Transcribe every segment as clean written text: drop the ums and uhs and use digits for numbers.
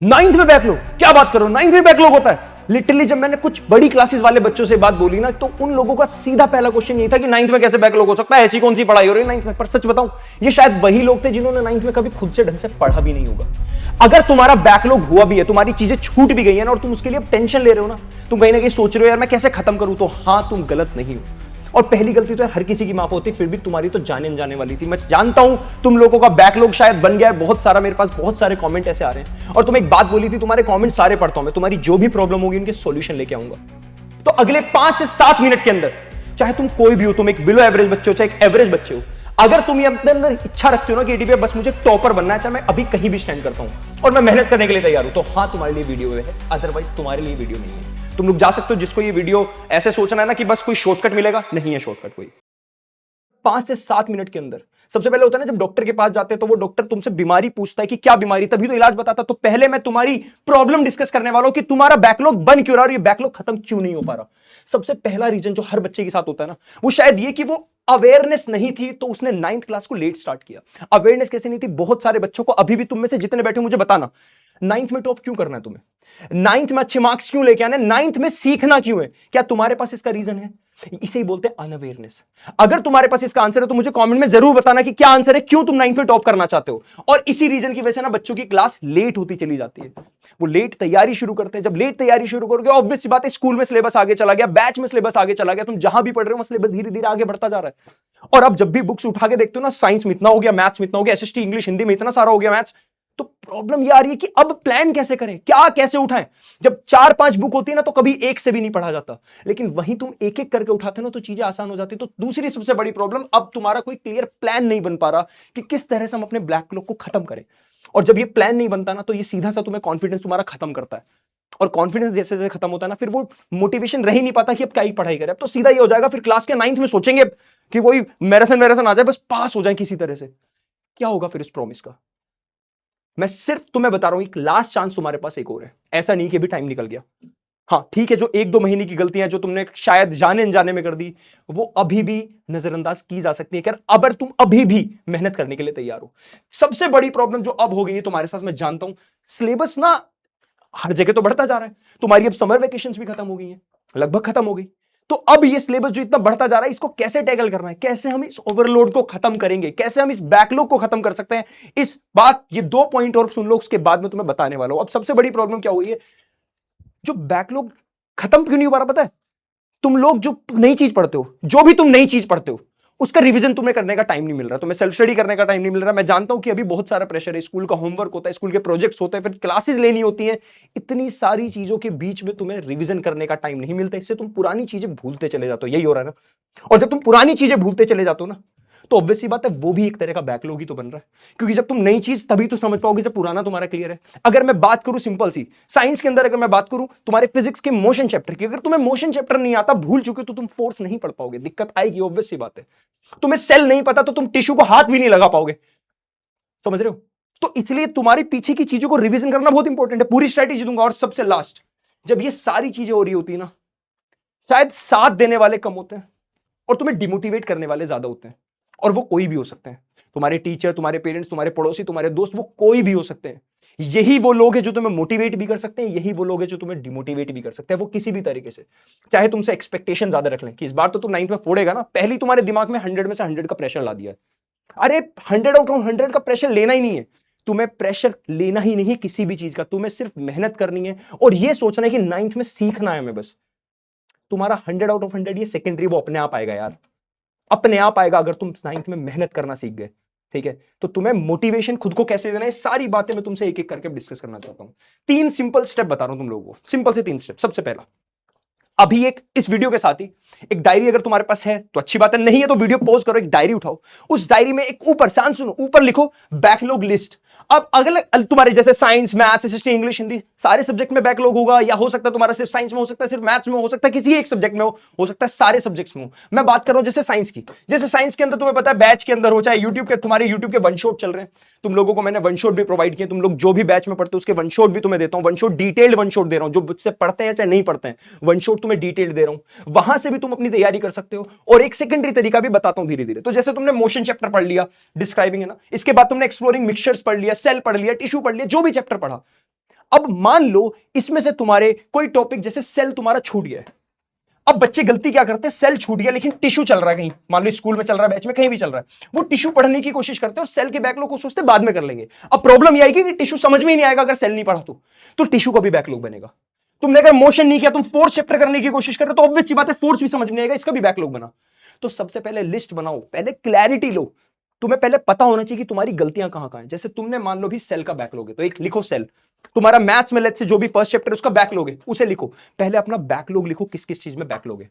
Ninth में backlog? क्या बात करो, नाइन्थ में बैकलॉग होता है? लिटरली जब मैंने कुछ बड़ी क्लासेस वाले बच्चों से बात बोली ना, तो उन लोगों का सीधा पहला क्वेश्चन ये था कि नाइन्थ में कैसे बैकलॉग हो सकता है, ऐसी कौन सी पढ़ाई हो रही है नाइन्थ में। पर सच बताऊं, ये शायद वही लोग थे जिन्होंने नाइन्थ में कभी खुद से ढंग से पढ़ा भी नहीं होगा। अगर तुम्हारा बैकलॉग हुआ भी है, तुम्हारी चीजें छूट भी गई है ना, और तुम उसके लिए टेंशन ले रहे हो ना, तुम कहीं ना कहीं सोच रहे हो यार मैं कैसे खत्म करूं, तो हाँ, तुम गलत नहीं हो। और पहली गलती तो हर किसी की माफ होती, फिर भी तुम्हारी तो जाने जाने वाली थी। मैं जानता हूं तुम लोगों का बैकलॉग शायद बन गया है बहुत सारा, मेरे पास बहुत सारे कमेंट ऐसे आ रहे हैं। और तुम एक बात बोली थी, तुम्हारे कमेंट सारे पढ़ता हूं मैं, तुम्हारी जो भी प्रॉब्लम होगी उनके सॉल्यूशन लेके आऊंगा। तो अगले 5 से 7 मिनट के अंदर, चाहे तुम कोई भी हो, तुम एक बिलो एवरेज बच्चे हो चाहे एक एवरेज बच्चे हो, अगर तुम ये अपने अंदर इच्छा रखते हो ना कि एडीपी बस मुझे टॉपर बनना है, चाहे मैं अभी कहीं भी स्टैंड करता हूं और मैं मेहनत करने के लिए तैयार हूं, तो हाँ तुम्हारे लिए वीडियो है, अदरवाइज तुम्हारे लिए वीडियो नहीं है। तुम लोग जा सकते हो, जिसको ये वीडियो ऐसे सोचना है ना कि बस कोई शॉर्टकट मिलेगा, नहीं है शॉर्टकट कोई। 5 से 7 मिनट के अंदर सबसे पहले होता है ना, जब डॉक्टर के पास जाते हैं तो वो डॉक्टर तुमसे बीमारी पूछता है कि क्या बीमारी, तभी तो इलाज बताता। तो पहले मैं तुम्हारी प्रॉब्लम डिस्कस करने वाला हूं कि तुम्हारा बैकलॉग बन क्यों रहा और ये बैकलॉग खत्म क्यों नहीं हो पा रहा। सबसे पहला रीजन जो हर बच्चे के साथ होता है ना, वो शायद ये कि वो अवेयरनेस नहीं थी, तो उसने 9th क्लास को लेट स्टार्ट किया। अवेयरनेस कैसे नहीं थी? बहुत सारे बच्चों को, अभी भी तुम में से जितने बैठे मुझे बताना, 9th में टॉप क्यों करना है तुम्हें, 9th में अच्छे मार्क्स क्यों लेके आने, 9th में सीखना क्यों है? क्या तुम्हारे पास इसका रीजन है? इसे ही बोलते हैं अनअवेयरनेस। अगर तुम्हारे पास इसका आंसर है तो मुझे कमेंट में जरूर बताना कि क्या आंसर है, क्यों तुम 9th में टॉप करना चाहते हो। और इसी रीजन की वजह से ना बच्चों की क्लास लेट होती चली जाती है, वो लेट तैयारी शुरू करते हैं। जब लेट तैयारी शुरू करोगे, ऑब्वियस सी बात है, स्कूल में सिलेबस आगे चला गया, बैच में सिलेबस आगे चला गया, तुम जहां भी पढ़ रहे हो सिलेबस धीरे धीरे आगे बढ़ता जा रहा है। और अब जब भी बुक्स उठा के देखते हो ना, साइंस में इतना हो गया, मैथ्स में इतना हो गया, एसएसटी इंग्लिश हिंदी में इतना सारा हो गया मैथ्स, तो प्रॉब्लम ये आ रही है कि अब प्लान कैसे करें, क्या कैसे उठाएं। जब 4-5 बुक होती है ना, तो कभी एक से भी नहीं पढ़ा जाता, लेकिन वहीं तुम एक एक करके उठाते ना, तो चीजें आसान हो जाती। तो दूसरी सबसे बड़ी प्रॉब्लम, अब तुम्हारा कोई क्लियर प्लान नहीं बन पा रहा कि किस तरह से हम अपने बैकलॉग को खत्म करें। और जब ये प्लान नहीं बनता ना, तो ये सीधा सा तुम्हें कॉन्फिडेंस तुम्हारा खत्म करता है। और कॉन्फिडेंस जैसे जैसे खत्म होता है ना, फिर वो मोटिवेशन रह ही नहीं पाता कि अब क्या ही पढ़ाई करें। अब तो सीधा ये हो जाएगा, फिर क्लास के 9th में सोचेंगे कि वही मैराथन मैराथन आ जाए, बस पास हो जाए किसी तरह से। क्या होगा फिर इस प्रॉमिस का? मैं सिर्फ तुम्हें बता रहा हूं, एक लास्ट चांस तुम्हारे पास एक और है। ऐसा नहीं कि अभी टाइम निकल गया। हाँ ठीक है, जो 1-2 महीने की गलतियां जो तुमने शायद जाने अनजाने में कर दी, वो अभी भी नजरअंदाज की जा सकती है, कि अगर तुम अभी भी मेहनत करने के लिए तैयार हो। सबसे बड़ी प्रॉब्लम जो अब हो गई है तुम्हारे साथ, मैं जानता हूं, सिलेबस ना हर जगह तो बढ़ता जा रहा है। तुम्हारी अब समर वेकेशंस भी खत्म हो गई हैं, लगभग खत्म हो गई। तो अब ये सिलेबस जो इतना बढ़ता जा रहा है, इसको कैसे टैकल करना है, कैसे हम इस ओवरलोड को खत्म करेंगे, कैसे हम इस बैकलॉग को खत्म कर सकते हैं, इस बात, ये 2 पॉइंट और सुन लो, उसके बाद मैं तुम्हें बताने वाला हूं। अब सबसे बड़ी प्रॉब्लम क्या हुई है, जो बैकलॉग खत्म क्यों नहीं हो पा रहा पता है? तुम लोग जो नई चीज पढ़ते हो, जो भी तुम नई चीज पढ़ते हो, उसका रिवीजन तुम्हें करने का टाइम नहीं मिल रहा, तुम्हें सेल्फ स्टडी करने का टाइम नहीं मिल रहा। मैं जानता हूं कि अभी बहुत सारा प्रेशर है, स्कूल का होमवर्क होता है, स्कूल के प्रोजेक्ट्स होते हैं, फिर क्लासेस लेनी होती हैं, इतनी सारी चीजों के बीच में तुम्हें रिवीजन करने का टाइम नहीं मिलता। इससे तुम पुरानी चीजें भूलते चले जाते हो, यही हो रहा है ना। और जब तुम पुरानी चीजें भूलते चले जाते हो ना, तो ऑब्वियस सी बात है, वो भी एक तरह का बैकलॉग ही तो बन रहा है। क्योंकि जब तुम नई चीज तभी तो समझ पाओगे जब पुराना तुम्हारा क्लियर है। अगर मैं बात करूं सिंपल सी साइंस के अंदर, अगर मैं बात करूं तुम्हारे फिजिक्स के मोशन चैप्टर की, अगर तुम्हें मोशन चैप्टर नहीं आता, भूल चुके, तो तुम फोर्स नहीं पढ़ पाओगे, दिक्कत आएगी, ऑब्वियस सी बात है। तुम्हें सेल नहीं पता तो तुम टिश्यू को हाथ भी नहीं लगा पाओगे, समझ रहे हो? तो इसलिए तुम्हारी पीछे की चीजों को रिवीजन करना बहुत इंपॉर्टेंट है। पूरी स्ट्रैटेजी दूंगा। और सबसे लास्ट, जब ये सारी चीजें हो रही होती है ना, शायद साथ देने वाले कम होते हैं और तुम्हें डिमोटिवेट करने वाले ज्यादा होते हैं। और वो कोई भी हो सकते हैं, तुम्हारे टीचर, तुम्हारे पेरेंट्स, तुम्हारे पड़ोसी, तुम्हारे दोस्त, वो कोई भी हो सकते हैं। यही वो लोग हैं जो तुम्हें मोटिवेट भी कर सकते हैं, यही वो लोग हैं जो तुम्हें डिमोटिवेट भी कर सकते हैं, वो किसी भी तरीके से। चाहे तुमसे एक्सपेक्टेशन ज्यादा रख लें कि इस बार तो तुम 9th में फोड़ेगा ना, पहले तुम्हारे दिमाग में 100 में से 100 का प्रेशर ला दिया है। अरे 100 आउट ऑफ 100 का प्रेशर लेना ही नहीं है, तुम्हें प्रेशर लेना ही नहीं है किसी भी चीज का। तुम्हें सिर्फ मेहनत करनी है और यह सोचना है कि 9th में सीखना है हमें बस। तुम्हारा 100 आउट ऑफ 100 ये सेकेंडरी, वो अपने आप आएगा यार, अपने आप आएगा, अगर तुम 9th में मेहनत करना सीख गए। ठीक है, तो तुम्हें मोटिवेशन खुद को कैसे देना है, सारी बातें मैं तुमसे एक एक करके डिस्कस करना चाहता हूं। 3 सिंपल स्टेप बता रहा हूं तुम लोगों को, सिंपल से 3 स्टेप। सबसे पहला, अभी एक इस वीडियो के साथ ही एक डायरी अगर तुम्हारे पास है तो अच्छी बात है, नहीं है तो वीडियो पॉज करो, एक डायरी उठाओ। उस डायरी में एक ऊपर, शांत सुनो, ऊपर लिखो बैकलॉग लिस्ट। अब अगले तुम्हारे जैसे science, maths, SST, English, Hindi, सारे सब्जेक्ट में बैकलॉग होगा, या हो सकता है तुम्हारा सिर्फ साइंस में, हो सकता है सिर्फ मैथ्स में, हो सकता है किसी एक सब्जेक्ट में हो सकता है सारे सब्जेक्ट्स में हो। मैं बात कर रहा हूं जैसे साइंस की, जैसे साइंस के अंदर तुम्हें पता है बैच के अंदर हो, चाहे यूट्यूब के, तुम्हारे यूट्यूब के वन शॉट चल रहे हैं, तुम लोगों को मैंने वन शॉट भी प्रोवाइड किए, तुम लोग जो भी बैच में पढ़ते हो उसके वन शॉट भी तुम्हें देता हूं, one shot detailed one shot दे रहा हूं, जो मुझसे पढ़ते हैं चाहे नहीं पढ़ते हैं, वन शॉट तुम्हें डिटेल्ड दे रहा हूं, वहां से भी तुम अपनी तैयारी कर सकते हो। और एक सेकेंडरी तरीका भी बताता हूं धीरे धीरे। तो जैसे तुमने मोशन चैप्टर पढ़ लिया, डिस्क्राइबिंग है ना, इसके बाद तुमने एक्सप्लोरिंग मिक्सचर्स पढ़ लिया, सेल पढ़ लिया, टिश्यू पढ़ लिया, जो भी चैप्टर पढ़ा, अब मान लो इसमें से तुम्हारे कोई टॉपिक जैसे सेल तुम्हारा छूट गया है। अब बच्चे गलती क्या करते हैं, सेल छूट गया लेकिन टिश्यू चल रहा है, कहीं मान लो स्कूल में चल रहा है, बैच में कहीं भी चल रहा है, वो टिश्यू पढ़ने की कोशिश करते हैं और सेल के बैकलॉग को सोचते बाद में कर लेंगे। अब प्रॉब्लम यह आएगी कि टिश्यू समझ में ही नहीं आएगा अगर सेल नहीं पढ़ा तो टिश्यू का भी बैकलॉग बनेगा। तुमने अगर मोशन नहीं किया, तुम फोर्थ चैप्टर करने की कोशिश कर रहे हो, तो ऑब्वियस सी बात है फोर्थ भी समझ में नहीं आएगा, इसका भी बैकलॉग बना। तो सबसे पहले लिस्ट बनाओ, पहले क्लैरिटी लो। तुम्हें पहले पता होना चाहिए कि तुम्हारी गलतियां कहां कहां हैं। जैसे तुमने मान लो भी सेल का बैकलॉग है, तो एक लिखो सेल। तुम्हारा मैथ्स में लेट्स से जो भी फर्स्ट चैप्टर उसका बैकलॉग है, उसे लिखो। पहले अपना बैकलॉग लिखो, किस किस चीज में बैकलॉग है।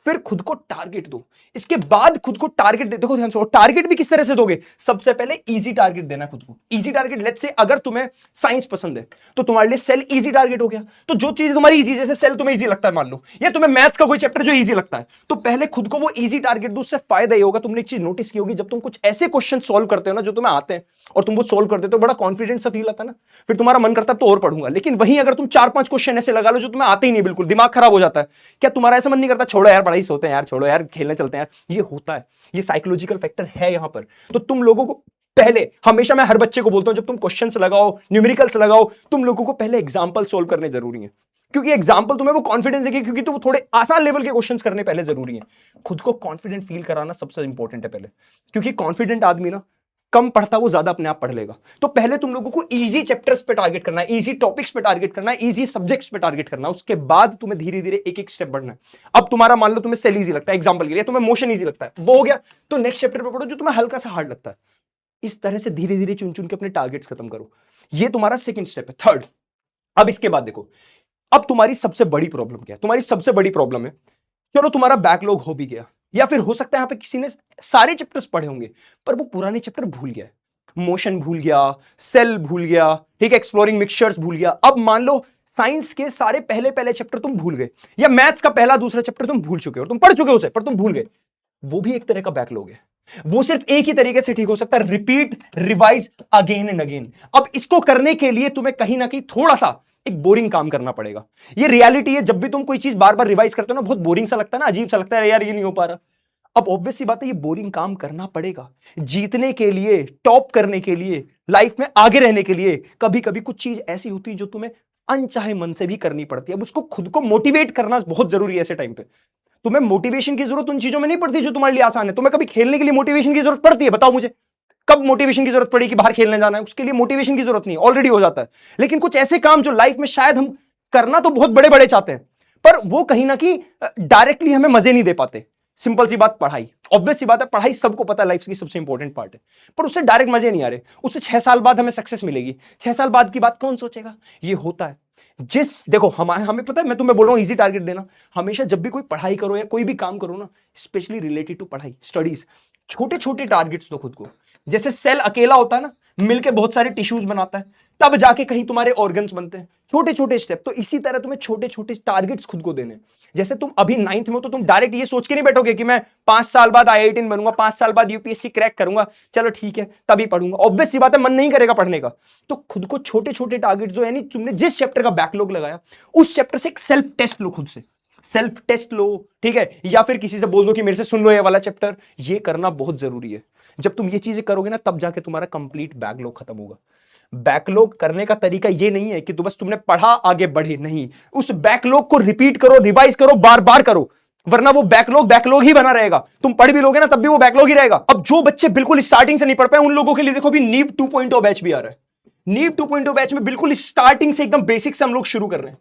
फिर खुद को टारगेट दो। इसके बाद खुद को टारगेट दे, देखो ध्यान से, टारगेट भी किस तरह से दोगे। सबसे पहले इजी टारगेट देना खुद को। इजी टारगेट, लेट्स से अगर तुम्हें साइंस पसंद है तो तुम्हारे लिए सेल इजी टारगेट हो गया। तो जो चीज तुम्हारी इजी, जैसे सेल तुम्हें इजी लगता है मान लो, या तुम्हें मैथ्स का कोई चैप्टर जो इजी लगता है, तो पहले खुद को वो इजी टारगेट दो। उससे फायदा ये होगा, तुमने एक चीज नोटिस की होगी, जब तुम कुछ ऐसे क्वेश्चन सॉल्व करते हो ना जो तुम्हें आते हैं और तुम वो सॉल्व करते हो तो बड़ा कॉन्फिडेंस सा फील आता है ना, फिर तुम्हारा मन करता है तो और पढ़ूंगा। लेकिन वहीं अगर तुम 4-5 क्वेश्चन ऐसे लगा लो जो तुम्हें आते ही नहीं, बिल्कुल दिमाग खराब हो जाता है। क्या तुम्हारा ऐसा मन नहीं करता छोड़ो यार पढ़ाई, सोते हैं यार, छोड़ो यार खेलने चलते हैं यार। ये होता है, ये साइकोलॉजिकल फैक्टर है यहां पर। तो तुम लोगों को पहले, हमेशा मैं हर बच्चे को बोलता हूं, जब तुम क्वेश्चंस लगाओ, न्यूमेरिकल्स लगाओ, तुम लोगों को पहले एग्जांपल सॉल्व करने जरूरी है। क्योंकि एग्जांपल तुम्हें वो कॉन्फिडेंस देगी, क्योंकि तो थोड़े आसान लेवल के क्वेश्चंस करने पहले जरूरी है। खुद को कॉन्फिडेंट फील कराना सबसे इंपॉर्टेंट है पहले, क्योंकि कॉन्फिडेंट आदमी ना कम पढ़ता, वो ज्यादा अपने आप पढ़ लेगा। तो पहले तुम लोगों को इजी चैप्टर्स पे टारगेट करना है, इजी टॉपिक्स पे टारगेट करना है, इजी सब्जेक्ट्स पे टारगेट करना है। उसके बाद तुम्हें धीरे धीरे एक एक स्टेप बढ़ना है। अब तुम्हारा मान लो तुम्हें सेल इजी लगता है एग्जांपल के लिए, तुम्हें मोशन इजी लगता है, वो हो गया, तो नेक्स्ट चैप्टर पे पढ़ो जो तुम्हें हल्का सा हार्ड लगता है। इस तरह से धीरे धीरे चुन चुन के अपने टारगेट्स खत्म करो। ये तुम्हारा सेकंड स्टेप है। थर्ड, अब इसके बाद देखो, अब तुम्हारी सबसे बड़ी प्रॉब्लम क्या है। तुम्हारी सबसे बड़ी प्रॉब्लम है, चलो तुम्हारा बैकलॉग हो भी गया, या फिर हो सकता है यहां पे किसी ने सारे चैप्टर्स पढ़े होंगे पर वो पुराने चैप्टर भूल गया है। मोशन भूल गया, सेल भूल गया, ठीक है, एक्सप्लोरिंग मिक्सचर्स भूल गया। अब मान लो साइंस के सारे पहले पहले चैप्टर तुम भूल गए, या मैथ्स का पहला दूसरा चैप्टर तुम भूल चुके हो, तुम पढ़ चुके हो उसे पर तुम भूल गए। वो भी एक तरह का बैकलॉग है। वो सिर्फ एक ही तरीके से ठीक हो सकता है, repeat revise again and again. अब इसको करने के लिए तुम्हें कहीं ना कहीं थोड़ा सा एक बोरिंग काम करना पड़ेगा। ये रियलिटी है, जब भी तुम कोई चीज बार बार रिवाइज करते हो ना, बहुत बोरिंग सा लगता है ना, अजीब सा लगता है यार ये नहीं हो पा रहा। अब ऑब्वियस सी बात है, ये बोरिंग काम करना पड़ेगा। जीतने के लिए, टॉप करने के लिए, लाइफ में आगे रहने के लिए कभी कभी कुछ चीज ऐसी होती है जो तुम्हें अनचाहे मन से भी करनी पड़ती है। अब उसको खुद को मोटिवेट करना बहुत जरूरी है ऐसे टाइम पे। तुम्हें मोटिवेशन की जरूरत उन चीजों में नहीं पड़ती जो तुम्हारे लिए आसान है। तुम्हें कभी खेलने के लिए मोटिवेशन की जरूरत पड़ती है, बताओ मुझे। कब मोटिवेशन की जरूरत पड़ी कि बाहर खेलने जाना है? उसके लिए मोटिवेशन की जरूरत नहीं, ऑलरेडी हो जाता है। लेकिन कुछ ऐसे काम जो लाइफ में शायद हम करना तो बहुत बड़े बड़े चाहते हैं, पर वो कहीं ना कहीं डायरेक्टली हमें मजे नहीं दे पाते। सिंपल सी बात, पढ़ाई, ऑब्वियस सी बात है, पढ़ाई सबको पता है लाइफ की सबसे इंपॉर्टेंट पार्ट है, पर उससे डायरेक्ट मजे नहीं आ रहे। उससे 6 साल बाद हमें सक्सेस मिलेगी, 6 साल बाद की बात कौन सोचेगा? ये होता है। देखो हमें पता है, मैं तुम्हें बोल रहा हूं इजी टारगेट देना। हमेशा जब भी कोई पढ़ाई करो या कोई भी काम करो ना, स्पेशली रिलेटेड टू पढ़ाई, स्टडीज, छोटे छोटे टारगेट्स दो खुद को। जैसे सेल अकेला होता है ना, मिलके बहुत सारे टिश्यूज बनाता है, तब जाके कहीं तुम्हारे ऑर्गन्स बनते हैं। छोटे छोटे स्टेप, तो इसी तरह तुम्हें छोटे छोटे टारगेट्स खुद को देने। जैसे तुम अभी 9th में हो, तो तुम डायरेक्ट ये सोच के नहीं बैठोगे कि मैं 5 साल बाद IIT बनूंगा, 5 साल बाद यूपीएससी क्रैक करूंगा, चलो ठीक है तभी पढ़ूंगा। ऑब्वियस सी बात है, मन नहीं करेगा पढ़ने का। तो खुद को छोटे छोटे टारगेट्स दो, यानी तुमने जिस चैप्टर का बैकलॉग लगाया उस चैप्टर से एक सेल्फ टेस्ट लो, खुद से सेल्फ टेस्ट लो, ठीक है। या फिर किसी से बोल दो कि मेरे से सुन लो ये वाला चैप्टर। ये करना बहुत जरूरी है। जब तुम ये चीजें करोगे ना, तब जाके तुम्हारा कंप्लीट बैकलॉग खत्म होगा। बैकलॉग करने का तरीका ये नहीं है कि बस तुमने पढ़ा आगे बढ़े, नहीं, उस बैकलॉग को रिपीट करो, रिवाइज करो, बार बार करो, वरना वो बैकलॉग ही बना रहेगा। तुम पढ़ भी लोगे ना तब भी वो बैकलॉग ही रहेगा। अब जो बच्चे बिल्कुल स्टार्टिंग से नहीं पढ़ पाए, उन लोगों के लिए देखो भी नीव 2.0 बैच भी आ रहा है। नीव 2.0 बैच में बिल्कुल स्टार्टिंग से एकदम बेसिक से हम लोग शुरू कर रहे हैं,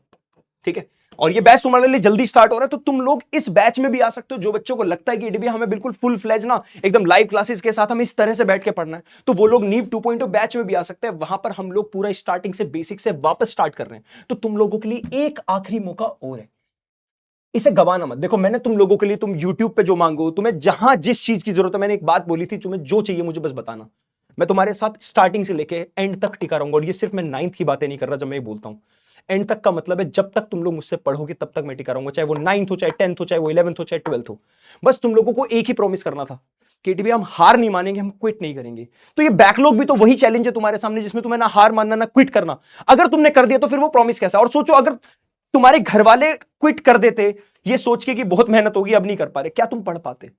ठीक है। और ये बैच तुम्हारे लिए जल्दी स्टार्ट हो रहा है, तो तुम लोग इस बैच में भी आ सकते हो। जो बच्चों को लगता है कि डीबी हमें बिल्कुल फुल फ्लेज ना एकदम लाइव क्लासेस के साथ हमें इस तरह से बैठ के पढ़ना है, तो वो लोग नीव 2.0 बैच में भी आ सकते हैं। वहां पर हम लोग पूरा स्टार्टिंग से बेसिक से वापस स्टार्ट कर रहे हैं। तो तुम लोगों के लिए एक आखिरी मौका और है, इसे गवाना मत। देखो मैंने तुम लोगों के लिए, तुम YouTube पे जो मांगो, तुम्हें जहां जिस चीज की जरूरत है, मैंने एक बात बोली थी, तुम्हें जो चाहिए मुझे बस बताना। मैं तुम्हारे साथ स्टार्टिंग से लेके एंड तक टिका रहूंगा। और ये सिर्फ मैं 9th की बातें नहीं कर रहा जब मैं ये बोलता हूं। एंड तक का मतलब है जब तक तुम लोग मुझसे पढ़ोगे तब तक मैं टिका रहूंगा, चाहे वो 9th हो, चाहे 10th हो, चाहे वो 11th हो, चाहे 12th हो। बस तुम लोगों को एक ही प्रॉमिस करना था कि डीबी हम हार नहीं मानेंगे, हम क्विट नहीं करेंगे। तो ये बैकलॉग भी तो वही चैलेंज है तुम्हारे सामने, जिसमें तुम्हें ना हार मानना ना क्विट करना। अगर तुमने कर दिया तो फिर वो प्रॉमिस कैसा? और सोचो, अगर तुम्हारे घर वाले क्विट कर देते ये सोच के कि बहुत मेहनत होगी अब नहीं कर पा रहे, क्या तुम पढ़ पाते?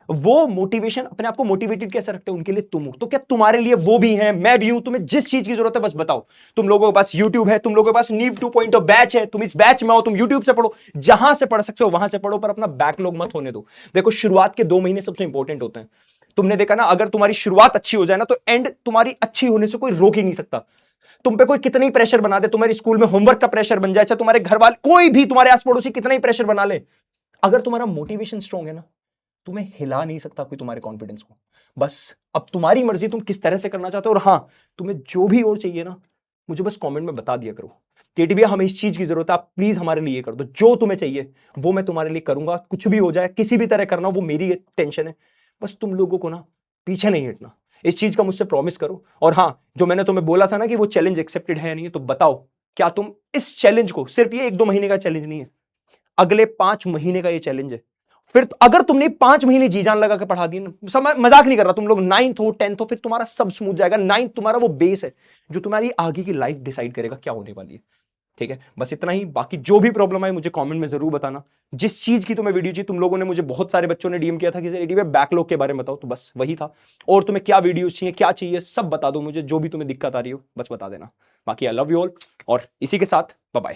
वो मोटिवेशन, अपने आप को मोटिवेटेड कैसे रखते हैं, उनके लिए तुम हो। तो क्या तुम्हारे लिए वो भी हैं, मैं भी हूं। तुम्हें जिस चीज की जरूरत है बस बताओ। तुम लोगों के पास YouTube है, तुम लोगों के पास नीव 2.0 बैच है, तुम इस बैच में आओ, तुम YouTube से पढ़ो, जहां से पढ़ सकते हो वहां से पढ़ो, पर अपना बैकलॉग मत होने दो। देखो, शुरुआत के 2 महीने सबसे इंपॉर्टेंट होते हैं। तुमने देखा ना, अगर तुम्हारी शुरुआत अच्छी हो जाए ना, तो एंड तुम्हारी अच्छी होने से कोई रोक ही नहीं सकता। तुम पे कोई कितना ही प्रेशर बना दे, तुम्हारे स्कूल में होमवर्क का प्रेशर बन जाए, चाहे तुम्हारे घर वाले, कोई भी तुम्हारे आस पड़ोसी कितना ही प्रेशर बना ले, अगर तुम्हारा मोटिवेशन स्ट्रांग है ना, तुम्हें हिला नहीं सकता कोई तुम्हारे कॉन्फिडेंस को। बस अब तुम्हारी मर्जी, तुम किस तरह से करना चाहते हो। और हाँ, तुम्हें जो भी और चाहिए ना, मुझे बस कमेंट में बता दिया करो, केटी भैया हमें इस चीज की जरूरत है, आप प्लीज हमारे लिए कर दो। जो तुम्हें चाहिए वो मैं तुम्हारे लिए करूंगा, कुछ भी हो जाए, किसी भी तरह करना, वो मेरी टेंशन है। बस तुम लोगों को ना पीछे नहीं हटना, इस चीज का मुझसे प्रॉमिस करो। और हाँ, जो मैंने तुम्हें बोला था ना कि वो चैलेंज एक्सेप्टेड है या नहीं है, तो बताओ क्या तुम इस चैलेंज को, सिर्फ ये 1-2 महीने का चैलेंज नहीं है, अगले 5 महीने का ये चैलेंज है। फिर अगर तुमने 5 महीने जी जान लगा के पढ़ा दी ना, समय मजाक नहीं कर रहा, तुम लोग 9th हो 10th हो, फिर तुम्हारा सब स्मूथ जाएगा। 9th तुम्हारा वो बेस है जो तुम्हारी आगे की लाइफ डिसाइड करेगा क्या होने वाली है। ठीक है, बस इतना ही। बाकी जो भी प्रॉब्लम है मुझे कमेंट में जरूर बताना। जिस चीज की तुम्हें वीडियो चाहिए, तुम लोगों ने मुझे, बहुत सारे बच्चों ने डीएम किया था कि सर बैकलॉग के बारे में बताओ, तो बस वही था। और तुम्हें क्या वीडियो चाहिए, क्या चाहिए, सब बता दो मुझे, जो भी तुम्हें दिक्कत आ रही हो बस बता देना। बाकी आई लव यू ऑल, और इसी के साथ बाय बाय।